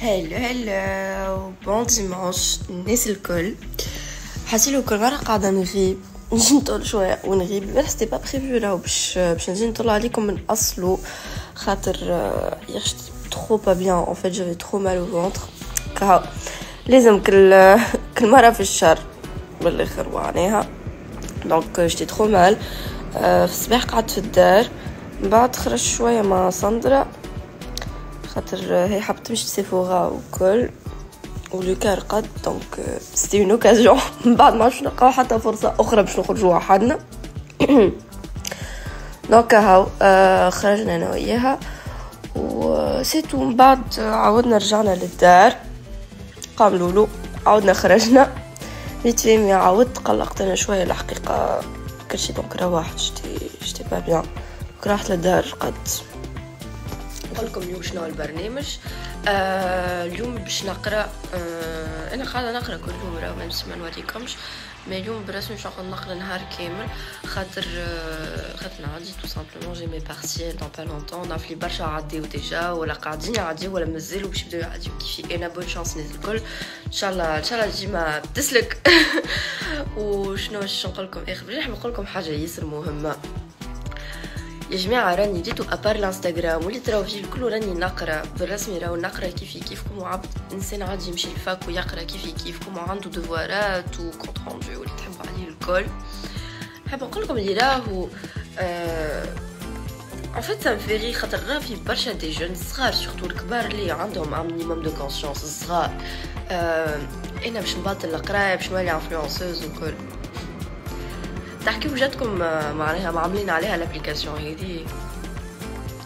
هلو بون ديمانش الناس الكل. حاسيلو كل مرة قاعدة نغيب نجي نطول شوية ونغيب بس سيتي با بريفو راهو باش نجي نطلع عليكم من اصلو خاطر يخشت trop pas bien en fait j'avais trop mal au ventre كهو لازم كل مرة في الشهر بالاخر وعناها دونك جيتي trop mal. في الصباح قعدت في الدار من بعد خرجت شوية مع ساندرا خاطر هي حبت تمشي لسيفورا وكل ولوكا رقد دونك سيتي اون اوكازيون من بعد ما عرفش نلقاو حتى فرصة أخرى باش نخرجوا وحدنا. دونك هاو خرجنا أنا وياها وسيتو من بعد عاودنا رجعنا للدار قام لولو عاودنا خرجنا فيتفيمي عاودت قلقت أنا شوية الحقيقة كل شي دونك روحت جتي با بيان رحت للدار رقدت. نقولكم اليوم شنو البرنامج. اليوم باش نقرا. انا قاعده نقرا كل يوم راه ما نوريكمش مي اليوم برسمي باش نقرا نهار كامل خاطر عندي تو سامبلومون جي مي بارتيال دون با لونطون نعرف لي برشا عديو ديجا ولا قاعدين يعديو ولا مازالوا باش يبداو يعديو كيفي انا بون شانس ناس الكل ان شاء الله ديما تسلك. وشنو باش نقول لكم اخر بصح نقول لكم حاجه ياسر مهمه يا جماعه راني ديتو ابار الانستغرام واللي تراو فيه الكل راني نقرا بالرسمي راهو نقرا كيفكم وعبد انسان عادي يمشي للفاك ويقرا كيفكم وعنده دوفوارات وكونت روندو واللي تحبوا عليه الكل. حاب نقول لكم اللي راهو en fait ça me fait rire خاطر راه في برشا دي جون صغار سورتو الكبار اللي عندهم un minimum de conscience صغار. انا باش نبطل القرايه باش نولي انفلونسوز وكل تحكي وجاتكم معناها معاملين عليها الابليكاسيون هذه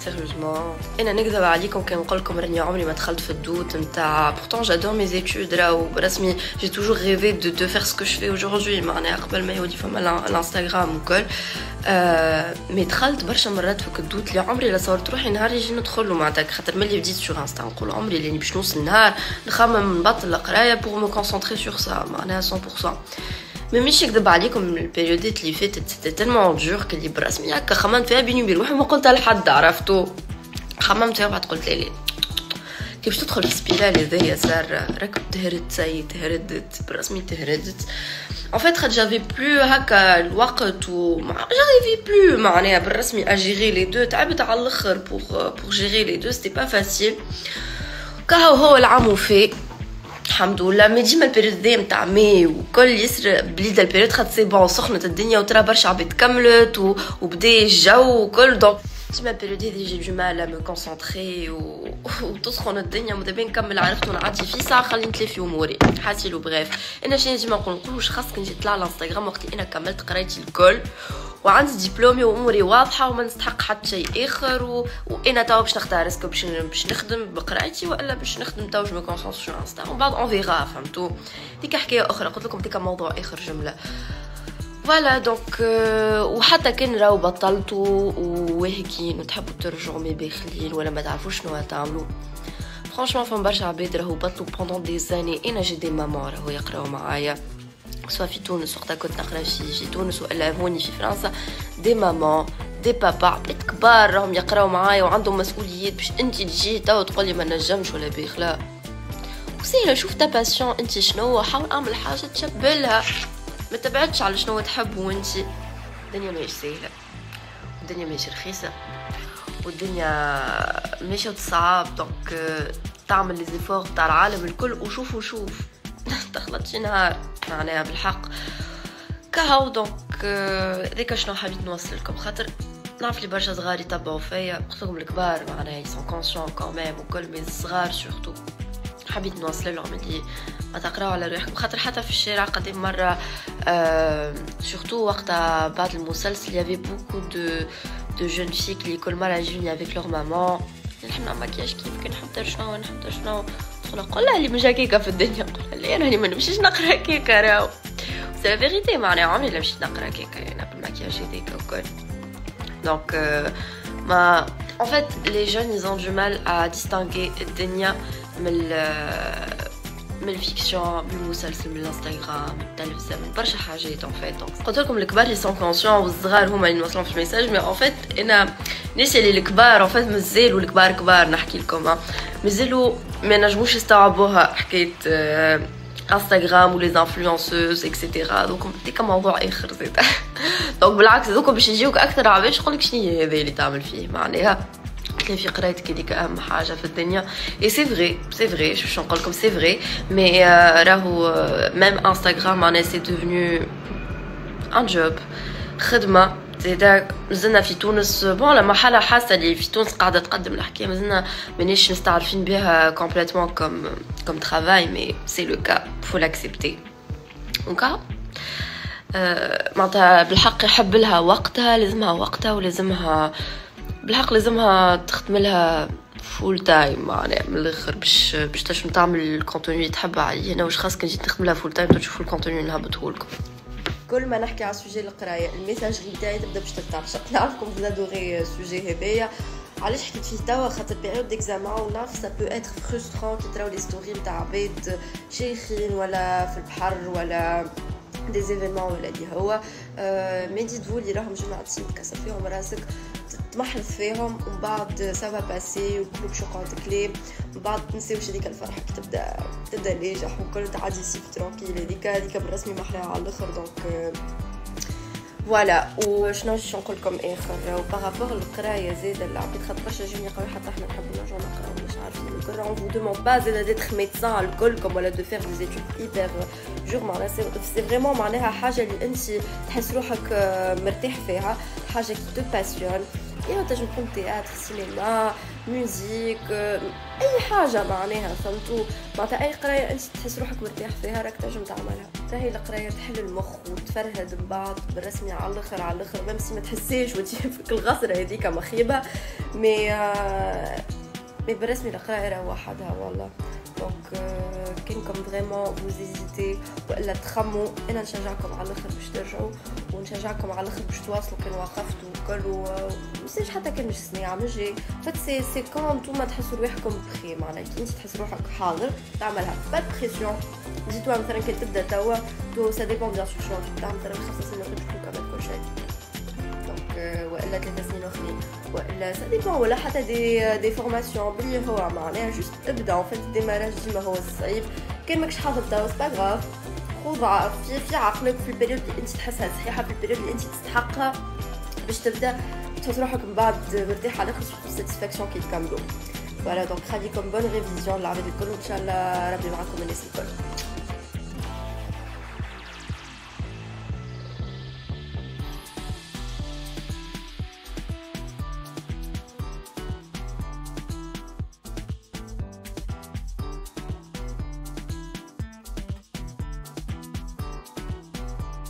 سيريوزمون. انا نكذب عليكم كان نقول لكم راني عمري ما دخلت في الدوت نتاع pourtant j'adore mes études راهو برسمي j'ai toujours rêvé de faire ce que je fais aujourd'hui معناها قبل ما يودي فما الانستغرام وكل. مي دخلت برشا مرات في الدوت اللي عمري لا صورت روحي نهار يجي ندخل معناتها خاطر ملي بديت سور انستا نقول عمري اللي باش نوصل النهار نخمم نبطل القرايه pour me concentrer sur ça معناها 100%. مي مش نكذب عليكم البيريودات اللي فاتت سيتي تالمون دور كلي برسمي هكا خممت فيها بيني وبين روحي ما قلتها لحد عرفتو خممت فيها بعد قلت لي كيفاش تدخل في سبيرال هذايا صار راك تهردت برسمي تهردت en fait خاطر جافي بلو هكا الوقت و جافي بلو معناها بالرسمي اجيري لي دو تعبت على الاخر pour gérer les deux c'était pas facile كهو هو العام وفي الحمد لله. مي ديما البيريود ذي نتاع مي وكل يسر بليد البيريود خاطر سي بون سخنت الدنيا وترى برشا عباد كملت وبدا الجو وكل دونك ديما البيريود هذي جي دو مال مي كونسونطري وتسخن الدنيا ماذا بين نكمل عرفت ونعدي في ساعه خلي نتلي في اموري حاسيلو بريف. انا شنو ديما نقول واش خاصك نجي نطلع على الانستغرام وقت انا كملت قرايتي الكل وعندي دبلومي واموري واضحه وما نستحق حتى شيء اخر وانا توا باش نختار اسكو باش نخدم بقرايتي ولا باش نخدم توا جو كونسونطر على انستا ومن بعد اون فيغا فهمتوا ديك حكايه اخرى قلت لكم ديك موضوع اخر جمله فوالا دونك. وحتى كان راهو بطلتوا وواهكين وتحبوا ترجعوا مي باخلين ولا ما تعرفوش شنو تعملوا فرانشمون فما برشا عباد راهو بطلوا بوندون دي زاني. انا جي دي ماما راهو يقراو معايا سواء في تونس وقتها كنت نقرا في تونس ولا هوني في فرنسا دي ماما دي بابا عباد كبار راهم يقراو معايا وعندهم مسؤوليات باش انت تجي تو تقول لي ما نجمش ولا بيخلا وسهله شوف تا باسيون انت شنو حاول اعمل حاجه تشبلها ما تبعدش على شنو تحب وانت الدنيا ماهيش سهله والدنيا ماهيش رخيصه والدنيا ماشيه صعاب دونك تعمل لي زيفور تاع العالم الكل وشوف تخلطش نهار معناها بالحق كهو دونك هذاك شنو حبيت نوصل لكم خاطر نعرف لي برشا صغار يتبعوا فيا قلت لكم الكبار معناها يسون كونسيون كوميم وكل مي الصغار سورتو حبيت نوصل لهم اللي ما تقراو على روحكم خاطر حتى في الشارع قديم مره سورتو وقتها بعد المسلسل يافي بوكو دو جون في اللي كل مره يجوني افيك لور مامون نحب نعمل مكياج كيف نحب شنو نقول لها اللي مش هكاكا في الدنيا نقول لها انا ما نمشيش نقرا كيكا راهو سي لا فيريتي معناها عمري لا مشيت نقرا كيكا انا بالمكياج هذاك وكل دونك ما en fait les jeunes ils ont du mal à distinguer الدنيا من الفيكسيون، من المسلسل، من الانستغرام، من التلفزه، من برشا حاجات ان فيت. دونك قلت لكم الكبار اللي سون كونسيون والصغار هما اللي نوصلهم في الميساج. مي ان فيت انا الناس اللي الكبار ان فيت مازالوا الكبار كبار نحكي لكم مازالوا ما نجموش يستوعبوها حكايه انستغرام ولي انفلونسوز اكسيتيرا. دوك ديك موضوع اخر زيد. دونك بالعكس دوك باش يجيوك اكثر عباد يقول لك شنو هي هذا اللي تعمل فيه معناها تلاقي في قرايتك هذيك اهم حاجه في الدنيا. اي سي فري شوف شنو نقول لكم سي فري. مي راهو ميم انستغرام معناها سي ديفنو ان جوب خدمه زيدا. مازلنا في تونس بون لا مرحله حاسه اللي في تونس قاعده تقدم الحكايه مازلنا مانيش مستعرفين بها كومبليتمون كوم ترافاي. مي سي لو كا فو لاكسبتي. دونك معناتها بالحق يحب لها وقتها، لازمها وقتها ولازمها بالحق لازمها تخدم لها فول تايم معناها من الاخر باش تنجم تعمل الكونتوني اللي تحبها عليه. انا واش خاصك نجي نخدم لها فول تايم تشوفوا الكونتوني اللي نهبطه لكم. كل ما نحكي على سوجي القرايه الميساجري تاعي تبدا باش تتعشق. نعرفكم بنادوري سوجي هذايا علاش حكيت فيه توا خاطر بيريود ديكزامان ونعرف سا بو اتر فرسترون كي تراو لي ستوري نتاع عباد شيخين ولا في البحر ولا دي زيفينمون ولا اللي هو مي ديتفو اللي راهم جماعتين تكسر فيهم راسك تمحلث فيهم ومن بعد سافا باسي وكل باش يقعد كليب من بعد تنساوش هذيك الفرحه كي تبدا ناجح وكل تعدي سيف ترونكيل هذيك بالرسمي محلاها على الاخر. دونك فوالا. وشنو نقول لكم اخر وبارابور للقرايه زيد العباد خاطر برشا جوني يقولوا حتى احنا نحبوا نرجعوا نقراو مش عارفين الكل. اون فو دوموند با زيد ديتر ميدسان الكلكم ولا دو فير دي زيتود ايبر جور معناها سي فريمون معناها حاجه اللي انت تحس روحك مرتاح فيها، حاجه كي تو باسيون. يعني تنجم تكون تياتر، سينما، موزيك، اي حاجه معناها فهمتوا. معناتها اي قرايه انت تحس روحك مرتاح فيها راك تنجم تعملها. راهي القرايه تحل المخ وتفرهد من بعض بالرسمي على الاخر على الاخر ميم سي ما تحسيش وتجي فيك الغصره هذيك مخيبه. مي بالرسمي القرايه راه وحدها والله. دونك كينكم فريمون فوزيزيتي والا تخموا انا نشجعكم على الاخر باش ترجعوا ونشجعكم على الاخر باش تواصلوا كان وقفتوا وكل مش حتى كان مش صنيعه مش جاي فات سي كون نتوما تحسوا روحكم بخير معناها كي انت تحس روحك حاضر تعملها با بريسيون. جيتوا مثلا كي تبدا توا تو سا ديبون بيان سور شنو تعمل مثلا 5 سنين تدخلوا كمان كل شيء والا 3 سنين اخرين والا سا ديبون ولا حتى دي فورماسيون باللي هو معناها جوست ابدا ان فيت الديماراج ديما هو الصعيب. كان ماكش حاضر توا سي با غاف خذ في عقلك في البريود اللي انت تحسها صحيحه في البريود اللي انت تستحقها باش تبدا تحس روحك من بعد مرتاح على خاطر ساتيسفاكسيون كي تكملوا. فوالا دونك خليكم بون ريفيزيون للعباد الكل وان شاء الله ربي معكم الناس الكل.